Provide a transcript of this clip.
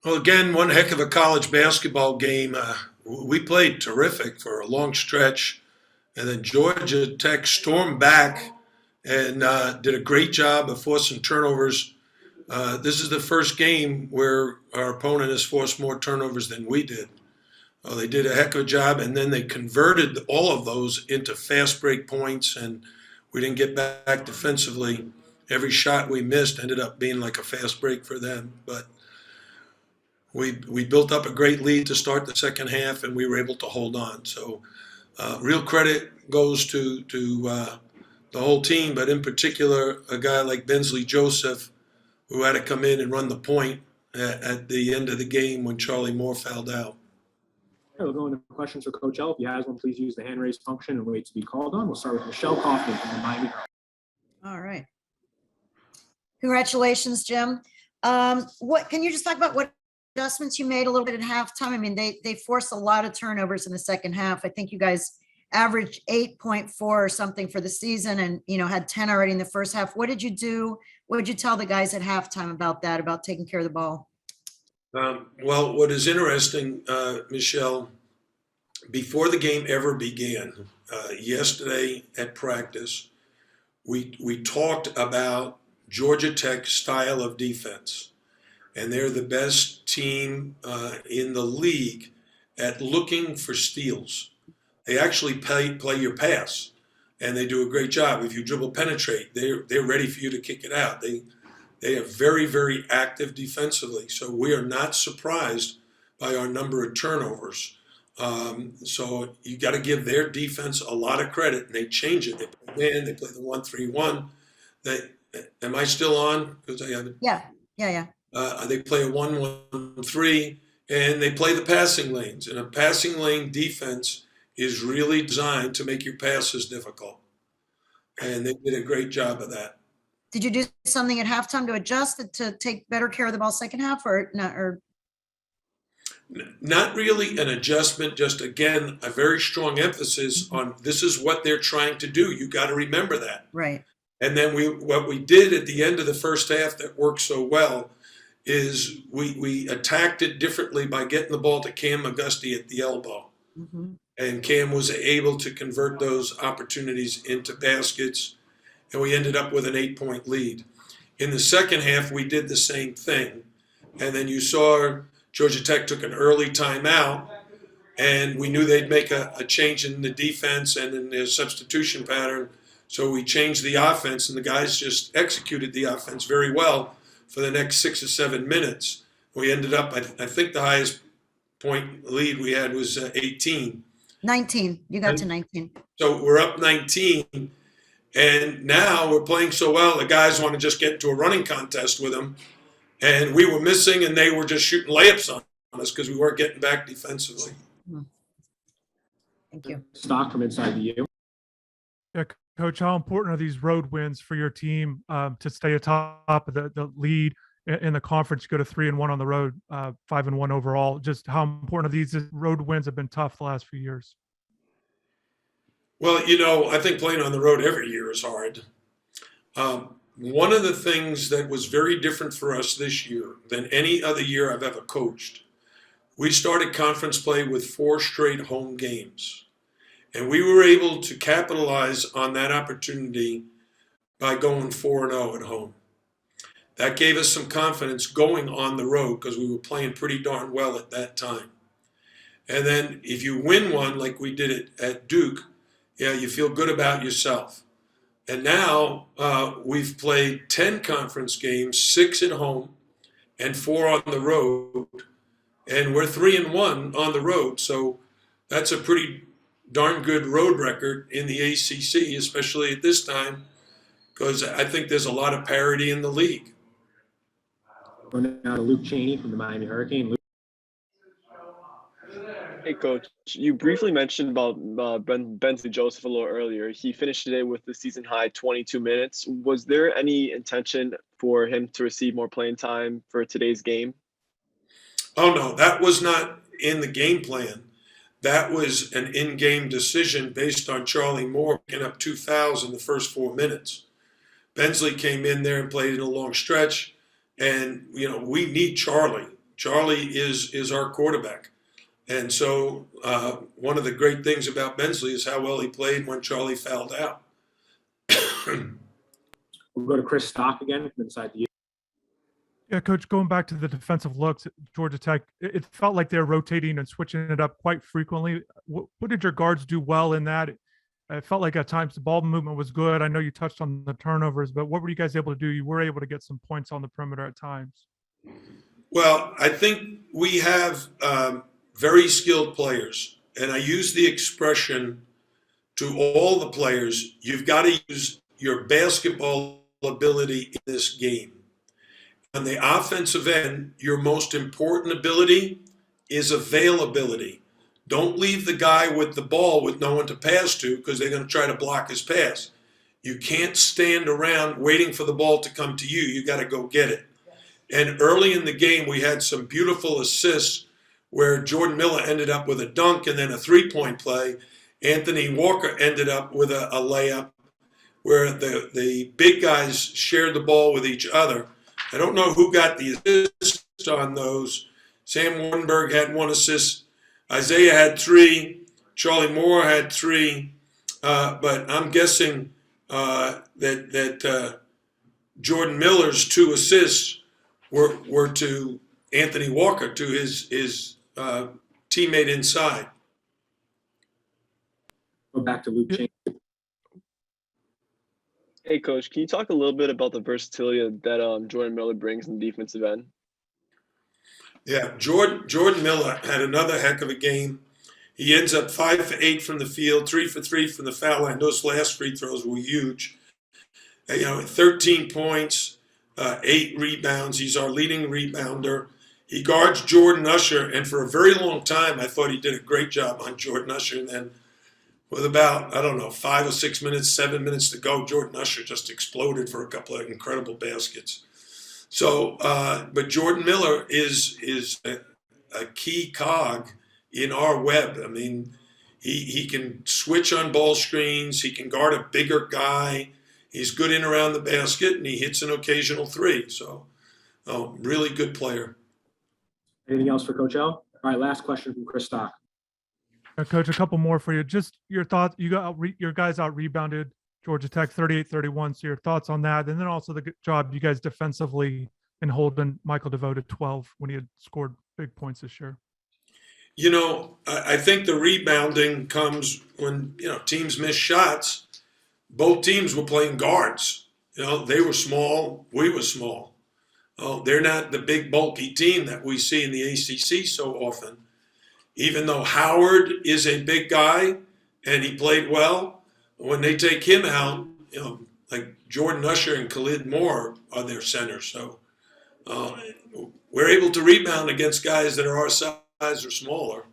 Well, again, one heck of a college basketball game. We played terrific for a long stretch, and then Georgia Tech stormed back and did a great job of forcing turnovers. This is the first game where our opponent has forced more turnovers than we did. They did a heck of a job, and then they converted all of those into fast break points, and we didn't get back defensively. Every shot we missed ended up being like a fast break for them. But we built up a great lead to start the second half, and we were able to hold on. So, real credit goes to the whole team, but in particular, a guy like Benenson Joseph, who had to come in and run the point at the end of the game when Charlie Moore fouled out. Okay, we'll go into questions for Coach L. If he has one, please use the hand raise function and wait to be called on. We'll start with Michelle Kaufman from the Miami Herald. All right. Congratulations, Jim. What can you just talk about what adjustments you made a little bit at halftime? I mean, they forced a lot of turnovers in the second half. I think you guys averaged 8.4 or something for the season and, had 10 already in the first half. What did you do? What did you tell the guys at halftime about that, about taking care of the ball? Well, what is interesting, Michelle, before the game ever began, yesterday at practice, we talked about Georgia Tech's style of defense. And they're the best team in the league at looking for steals. They actually play your pass, and they do a great job. If you dribble penetrate, they're ready for you to kick it out. They are very, very active defensively. So we are not surprised by our number of turnovers. So you got to give their defense a lot of credit, and they change it. They play man, they play the 1-3-1. Am I still on? Because I haven't. Yeah. They play a 1-1-3, and they play the passing lanes. And a passing lane defense is really designed to make your passes difficult. And they did a great job of that. Did you do something at halftime to adjust to take better care of the ball second half or not? Not really an adjustment, just, again, a very strong emphasis on this is what they're trying to do. You got to remember that. Right. And then what we did at the end of the first half that worked so well is we attacked it differently by getting the ball to Cam McGusty at the elbow. Mm-hmm. And Cam was able to convert those opportunities into baskets, and we ended up with an 8-point lead. In the second half, we did the same thing. And then you saw Georgia Tech took an early timeout, and we knew they'd make a change in the defense and in their substitution pattern. So we changed the offense, and the guys just executed the offense very well for the next 6 or 7 minutes. We ended up, I think the highest point lead we had was 18. 19. You got to 19. So we're up 19, and now we're playing so well, the guys want to just get into a running contest with them. And we were missing, and they were just shooting layups on us because we weren't getting back defensively. Thank you. Stock from inside the U. Yeah, Coach, how important are these road wins for your team to stay atop of the lead in the conference? You go to 3-1 on the road, 5-1 overall. Just how important are these road wins? Have been tough the last few years. Well, I think playing on the road every year is hard. One of the things that was very different for us this year than any other year I've ever coached, we started conference play with 4 straight home games. And we were able to capitalize on that opportunity by going 4-0 at home. That gave us some confidence going on the road because we were playing pretty darn well at that time. And then if you win one like we did it at Duke, yeah, you feel good about yourself. And now we've played 10 conference games, 6 at home and 4 on the road. And we're 3-1 on the road. So that's a pretty darn good road record in the ACC, especially at this time, because I think there's a lot of parity in the league. Going now to Luke Chaney from the Miami Hurricane. Luke. Hey, Coach. You briefly mentioned about Benenson Joseph a little earlier. He finished today with the season high 22 minutes. Was there any intention for him to receive more playing time for today's game? Oh, no, that was not in the game plan. That was an in-game decision based on Charlie Moore picking up 2 fouls in the first 4 minutes. Bensley came in there and played in a long stretch, and we need Charlie. Charlie is our quarterback. And so one of the great things about Bensley is how well he played when Charlie fouled out. We'll go to Chris Stock again from inside the. Yeah, Coach, going back to the defensive looks at Georgia Tech, it felt like they're rotating and switching it up quite frequently. What did your guards do well in that? It felt like at times the ball movement was good. I know you touched on the turnovers, but what were you guys able to do? You were able to get some points on the perimeter at times. Well, I think we have very skilled players. And I use the expression to all the players, you've got to use your basketball ability in this game. On the offensive end, your most important ability is availability. Don't leave the guy with the ball with no one to pass to because they're going to try to block his pass. You can't stand around waiting for the ball to come to you. You got to go get it. And early in the game, we had some beautiful assists where Jordan Miller ended up with a dunk and then a three-point play. Anthony Walker ended up with a layup where the big guys shared the ball with each other. I don't know who got the assist on those. Sam Wardenberg had 1 assist. Isaiah had 3. Charlie Moore had 3. But I'm guessing that Jordan Miller's 2 assists were to Anthony Walker, to his teammate inside. Go back to Luke Chambers. Hey, Coach, can you talk a little bit about the versatility that Jordan Miller brings in the defensive end? Yeah, Jordan Miller had another heck of a game. He ends up 5 for 8 from the field, 3 for 3 from the foul line. Those last free throws were huge. 13 points, 8 rebounds. He's our leading rebounder. He guards Jordan Usher, and for a very long time, I thought he did a great job on Jordan Usher. And then with about, 5 or 6 minutes, 7 minutes to go, Jordan Usher just exploded for a couple of incredible baskets. So, but Jordan Miller is a key cog in our web. I mean, he can switch on ball screens. He can guard a bigger guy. He's good in around the basket, and he hits an occasional 3. So, really good player. Anything else for Coach L? All right, last question from Chris Stock. Coach, a couple more for you. Just your thoughts. You got your guys out rebounded Georgia Tech 38-31. So your thoughts on that, and then also the good job you guys defensively in holding Michael DeVoe to 12 when he had scored big points this year. I think the rebounding comes when teams miss shots. Both teams were playing guards. They were small. We were small. They're not the big bulky team that we see in the ACC so often. Even though Howard is a big guy and he played well, when they take him out, like Jordan Usher and Khalid Moore are their centers. So we're able to rebound against guys that are our size or smaller.